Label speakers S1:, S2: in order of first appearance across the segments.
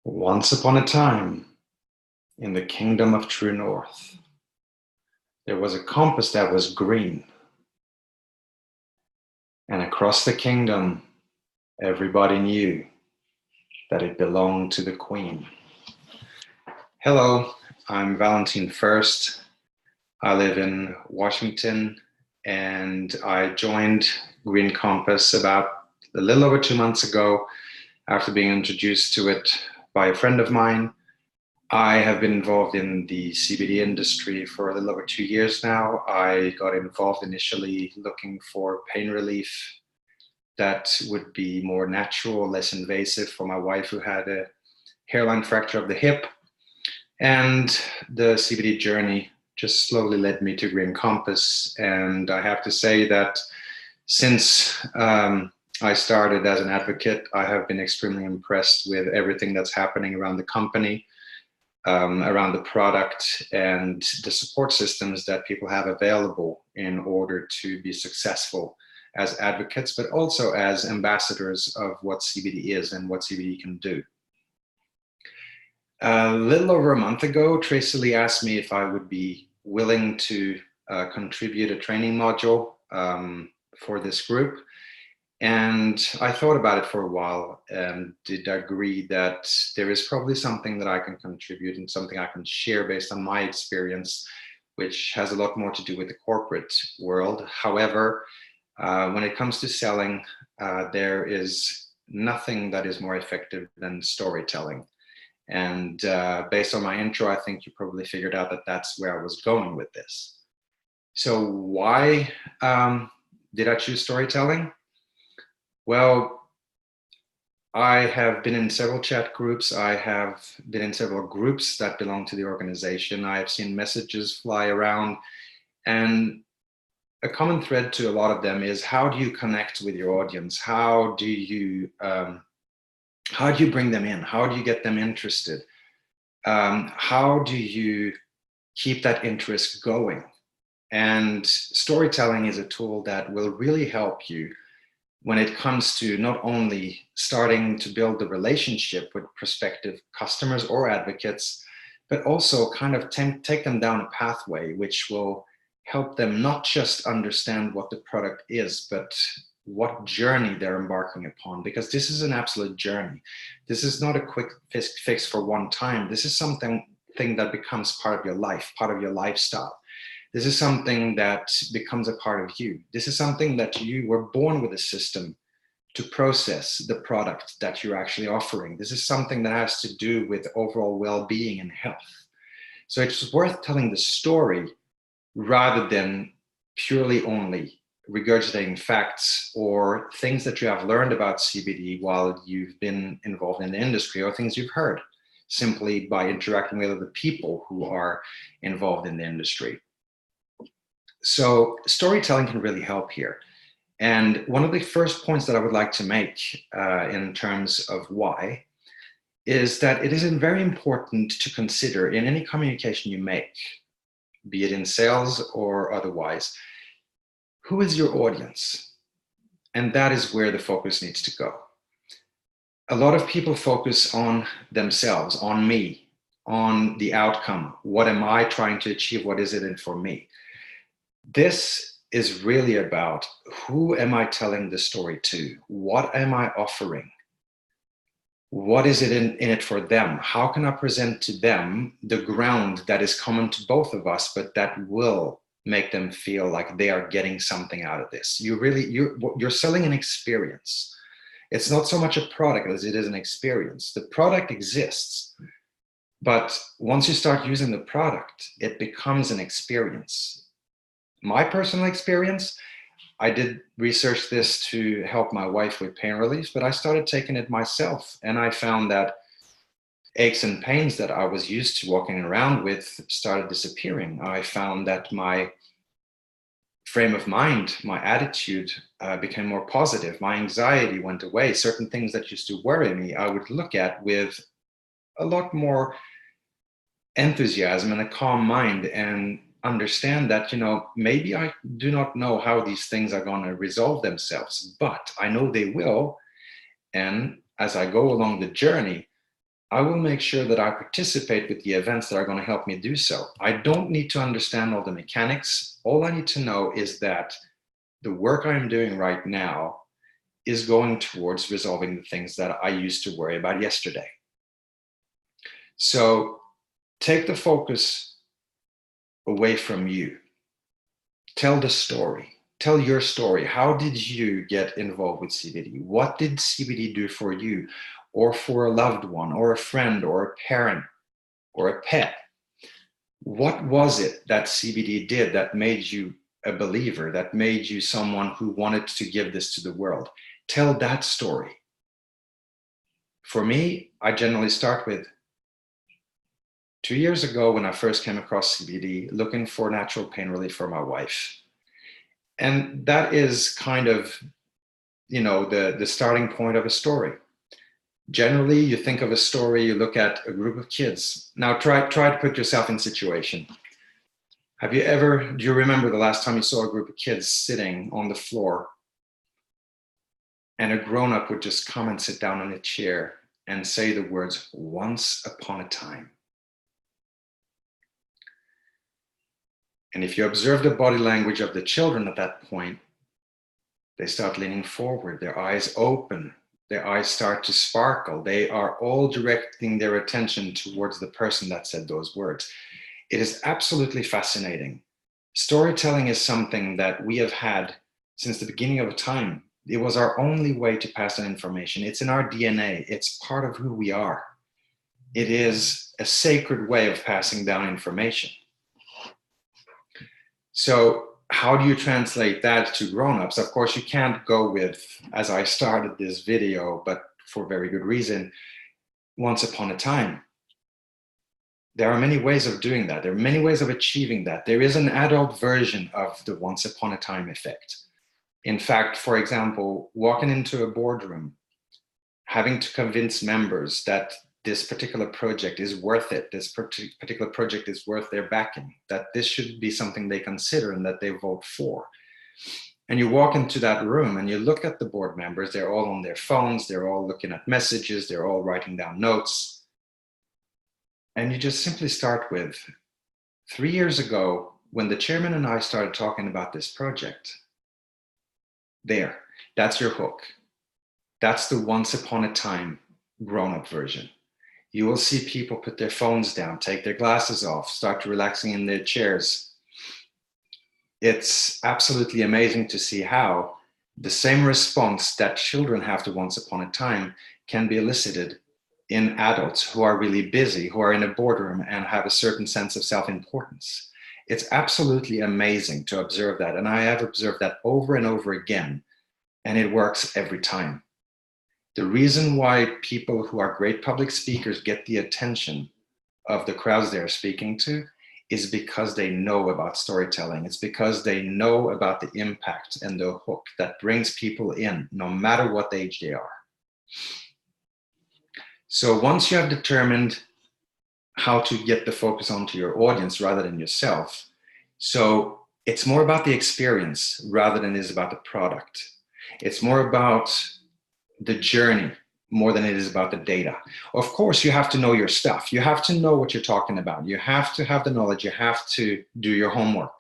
S1: Once upon a time, in the kingdom of True North, there was a compass that was green, and across the kingdom, everybody knew that it belonged to the queen. Hello, I'm Valentin Fyrst. I live in Washington, and I joined Green Compass about a little over 2 months ago after being introduced to it by a friend of mine. I have been involved in the CBD industry for a little over 2 years now. I got involved initially looking for pain relief that would be more natural, less invasive for my wife who had a hairline fracture of the hip. And the CBD journey just slowly led me to Green Compass. And I have to say that since I started as an advocate, I have been extremely impressed with everything that's happening around the company. Around the product and the support systems that people have available in order to be successful as advocates, but also as ambassadors of what CBD is and what CBD can do. A little over a month ago, Tracy Lee asked me if I would be willing to contribute a training module for this group. And I thought about it for a while and did agree that there is probably something that I can contribute and something I can share based on my experience, which has a lot more to do with the corporate world. However, when it comes to selling, there is nothing that is more effective than storytelling. And based on my intro, I think you probably figured out that that's where I was going with this. So why did I choose storytelling? Well, I have been in several chat groups. I have been in several groups that belong to the organization. I have seen messages fly around, and a common thread to a lot of them is, how do you connect with your audience? How do you bring them in? How do you get them interested? How do you keep that interest going? And storytelling is a tool that will really help you when it comes to not only starting to build the relationship with prospective customers or advocates, but also kind of take them down a pathway which will help them not just understand what the product is, but what journey they're embarking upon, because this is an absolute journey. This is not a quick fix for one time. This is something that becomes part of your life, part of your lifestyle. This is something that becomes a part of you. This is something that you were born with a system to process the product that you're actually offering. This is something that has to do with overall well-being and health. So it's worth telling the story rather than purely only regurgitating facts or things that you have learned about CBD while you've been involved in the industry, or things you've heard simply by interacting with other people who are involved in the industry. So storytelling can really help here. And one of the first points that I would like to make in terms of why is that it is very important to consider in any communication you make, be it in sales or otherwise, who is your audience? And that is where the focus needs to go. A lot of people focus on themselves, on me, on the outcome. What am I trying to achieve? What is it in for me? This is really about, who am I telling the story to? What am I offering? What is it in it for them? How can I present to them the ground that is common to both of us, but that will make them feel like they are getting something out of this? You're selling an experience. It's not so much a product as it is an experience. The product exists, but once you start using the product, it becomes an experience. My personal experience, I did research this to help my wife with pain relief, but I started taking it myself, and I found that aches and pains that I was used to walking around with started disappearing. I found that my frame of mind, my attitude became more positive. My anxiety went away. Certain things that used to worry me, I would look at with a lot more enthusiasm and a calm mind, and understand that, maybe I do not know how these things are going to resolve themselves, but I know they will. And as I go along the journey, I will make sure that I participate with the events that are going to help me do so. I don't need to understand all the mechanics. All I need to know is that the work I'm doing right now is going towards resolving the things that I used to worry about yesterday. So take the focus away from you. Tell the story. Tell your story. How did you get involved with CBD? What did CBD do for you, or for a loved one, or a friend, or a parent, or a pet? What was it that CBD did that made you a believer, that made you someone who wanted to give this to the world? Tell that story. For me, I generally start with 2 years ago when I first came across CBD, looking for natural pain relief for my wife. And that is kind of, the starting point of a story. Generally, you think of a story, you look at a group of kids. Now try to put yourself in situation. Do you remember the last time you saw a group of kids sitting on the floor and a grown-up would just come and sit down in a chair and say the words, "Once upon a time"? And if you observe the body language of the children at that point, they start leaning forward, their eyes open, their eyes start to sparkle. They are all directing their attention towards the person that said those words. It is absolutely fascinating. Storytelling is something that we have had since the beginning of time. It was our only way to pass on information. It's in our DNA. It's part of who we are. It is a sacred way of passing down information. So how do you translate that to grown-ups? Of course, you can't go with, as I started this video, but for very good reason, once upon a time. There are many ways of doing that. There are many ways of achieving that. There is an adult version of the once upon a time effect. In fact, for example, walking into a boardroom, having to convince members that this particular project is worth it, this particular project is worth their backing, that this should be something they consider and that they vote for. And you walk into that room and you look at the board members, they're all on their phones, they're all looking at messages, they're all writing down notes. And you just simply start with, 3 years ago, when the chairman and I started talking about this project, that's your hook. That's the once upon a time grown-up version. You will see people put their phones down, take their glasses off, start relaxing in their chairs. It's absolutely amazing to see how the same response that children have to once upon a time can be elicited in adults who are really busy, who are in a boardroom and have a certain sense of self-importance. It's absolutely amazing to observe that. And I have observed that over and over again, and it works every time. The reason why people who are great public speakers get the attention of the crowds they're speaking to is because they know about storytelling. It's because they know about the impact and the hook that brings people in, no matter what age they are. So once you have determined how to get the focus onto your audience rather than yourself, so it's more about the experience rather than it is about the product. It's more about the journey more than it is about the data. Of course, you have to know your stuff. You have to know what you're talking about. You have to have the knowledge. You have to do your homework,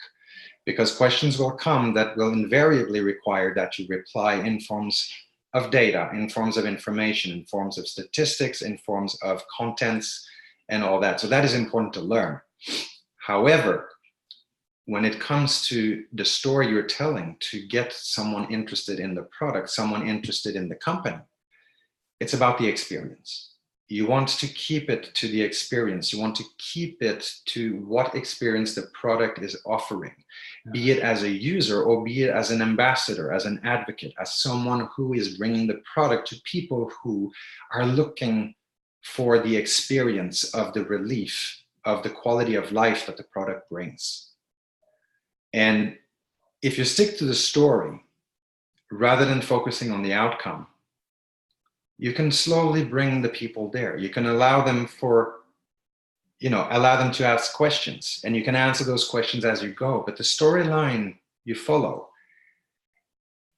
S1: because questions will come that will invariably require that you reply in forms of data, in forms of information, in forms of statistics, in forms of contents and all that. So that is important to learn. However, when it comes to the story you're telling to get someone interested in the product, someone interested in the company, it's about the experience. You want to keep it to the experience. You want to keep it to what experience the product is offering, be it as a user or be it as an ambassador, as an advocate, as someone who is bringing the product to people who are looking for the experience of the relief, of the quality of life that the product brings. And if you stick to the story, rather than focusing on the outcome, you can slowly bring the people there. You can allow them to ask questions, and you can answer those questions as you go, but the storyline you follow.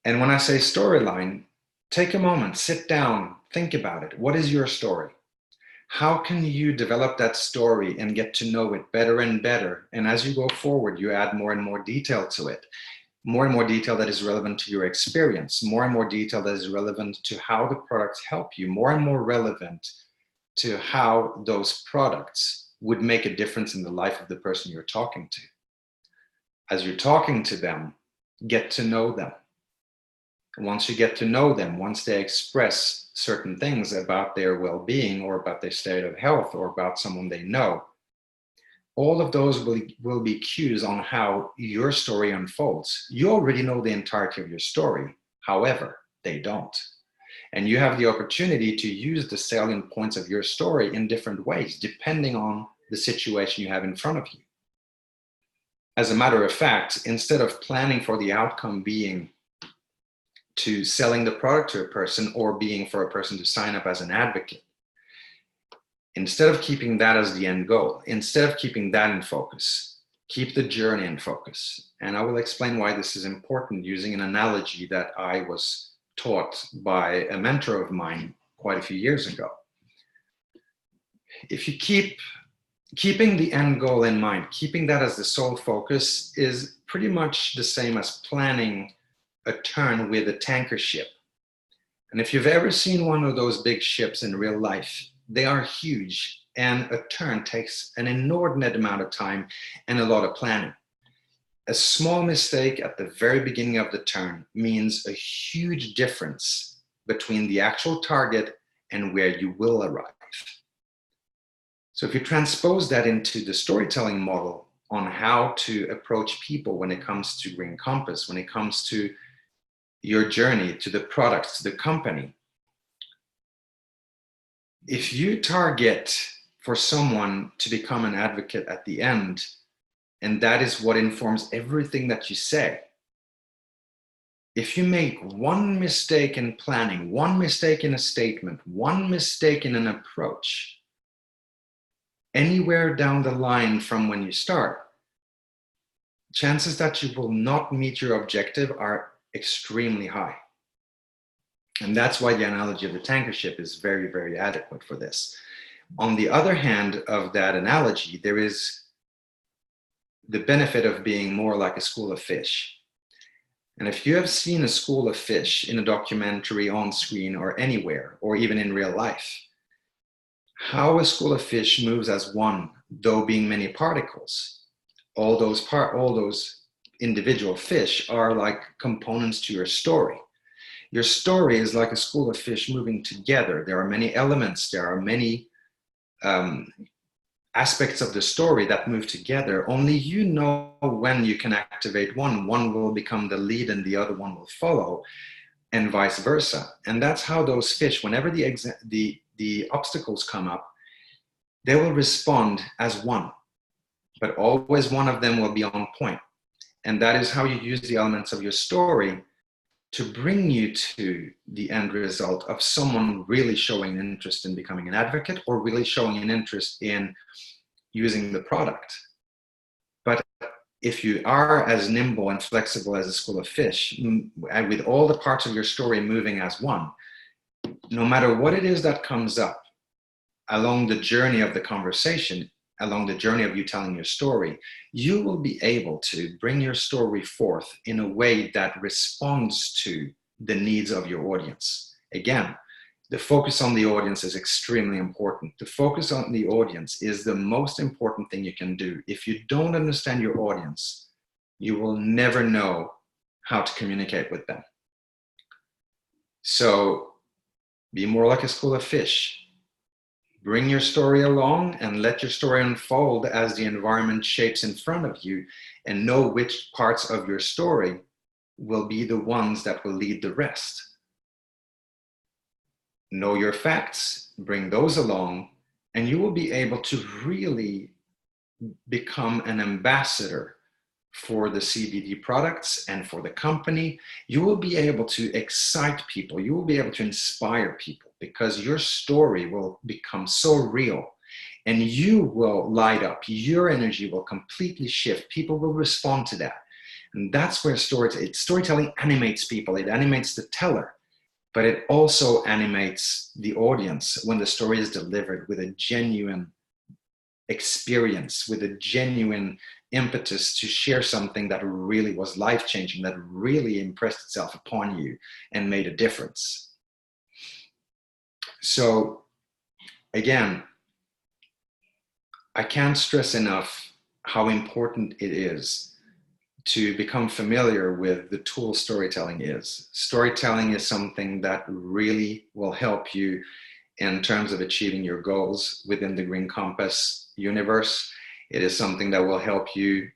S1: And when I say storyline, take a moment, sit down, think about it. What is your story? How can you develop that story and get to know it better and better? And as you go forward, you add more and more detail to it, more and more detail that is relevant to your experience, more and more detail that is relevant to how the products help you, more and more relevant to how those products would make a difference in the life of the person you're talking to. As you're talking to them, get to know them. Once you get to know them, once they express certain things about their well-being or about their state of health or about someone they know, all of those will be cues on how your story unfolds. You already know the entirety of your story. However, they don't. And you have the opportunity to use the salient points of your story in different ways, depending on the situation you have in front of you. As a matter of fact, instead of planning for the outcome being to selling the product to a person or being for a person to sign up as an advocate, instead of keeping that as the end goal, instead of keeping that in focus, keep the journey in focus. And I will explain why this is important using an analogy that I was taught by a mentor of mine quite a few years ago. If you keeping the end goal in mind, keeping that as the sole focus is pretty much the same as planning a turn with a tanker ship. And if you've ever seen one of those big ships in real life, they are huge, and a turn takes an inordinate amount of time and a lot of planning. A small mistake at the very beginning of the turn means a huge difference between the actual target and where you will arrive. So if you transpose that into the storytelling model on how to approach people when it comes to Green Compass, when it comes to your journey, to the products, to the company, if you target for someone to become an advocate at the end, and that is what informs everything that you say, if you make one mistake in planning, one mistake in a statement, one mistake in an approach, anywhere down the line from when you start, chances that you will not meet your objective are extremely high. And that's why the analogy of the tanker ship is very, very adequate for this. On the other hand of that analogy, there is the benefit of being more like a school of fish. And if you have seen a school of fish in a documentary, on screen, or anywhere, or even in real life, how a school of fish moves as one, though being many particles, all those individual fish are like components to your story. Your story is like a school of fish moving together. There are many elements, there are many aspects of the story that move together. Only you know when you can activate one will become the lead and the other one will follow, and vice versa. And that's how those fish, whenever the obstacles come up, they will respond as one, but always one of them will be on point. And that is how you use the elements of your story to bring you to the end result of someone really showing an interest in becoming an advocate or really showing an interest in using the product. But if you are as nimble and flexible as a school of fish, and with all the parts of your story moving as one, no matter what it is that comes up along the journey of the conversation, along the journey of you telling your story, you will be able to bring your story forth in a way that responds to the needs of your audience. Again, the focus on the audience is extremely important. The focus on the audience is the most important thing you can do. If you don't understand your audience, you will never know how to communicate with them. So be more like a school of fish. Bring your story along and let your story unfold as the environment shapes in front of you, and know which parts of your story will be the ones that will lead the rest. Know your facts, bring those along, and you will be able to really become an ambassador for the CBD products and for the company. You will be able to excite people. You will be able to inspire people because your story will become so real and you will light up. Your energy will completely shift. People will respond to that. And that's where storytelling animates people. It animates the teller. but it also animates the audience when the story is delivered with a genuine experience, with a genuine impetus to share something that really was life-changing, that really impressed itself upon you and made a difference. So again, I can't stress enough how important it is to become familiar with the tool storytelling is. Storytelling is something that really will help you in terms of achieving your goals within the Green Compass universe. It is something that will help you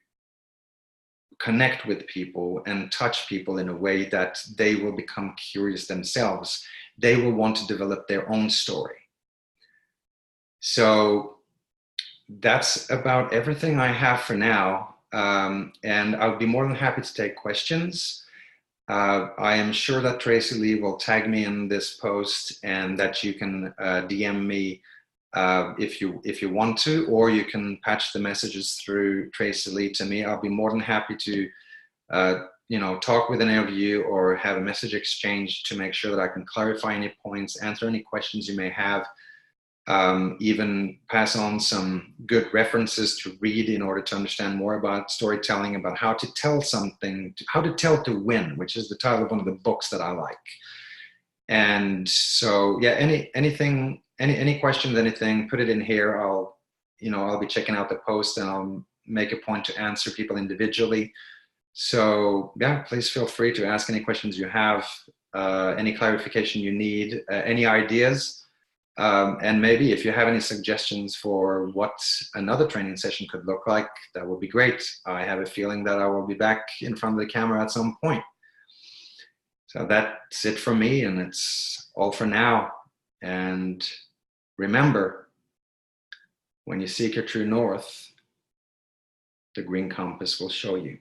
S1: connect with people and touch people in a way that they will become curious themselves. They will want to develop their own story. So that's about everything I have for now. And I'll be more than happy to take questions. I am sure that Tracy Lee will tag me in this post, and that you can DM me if you want to, or you can patch the messages through Tracy Lee to me. I'll be more than happy to talk with any of you or have a message exchange to make sure that I can clarify any points, answer any questions you may have. Even pass on some good references to read in order to understand more about storytelling, about how to tell something, how to tell to win, which is the title of one of the books that I like. And so, yeah, any questions, anything, put it in here. I'll be checking out the post, and I'll make a point to answer people individually. So yeah, please feel free to ask any questions you have, any clarification you need, any ideas. And maybe if you have any suggestions for what another training session could look like, that would be great. I have a feeling that I will be back in front of the camera at some point. So that's it from me, and it's all for now. And remember, when you seek your true north, the Green Compass will show you.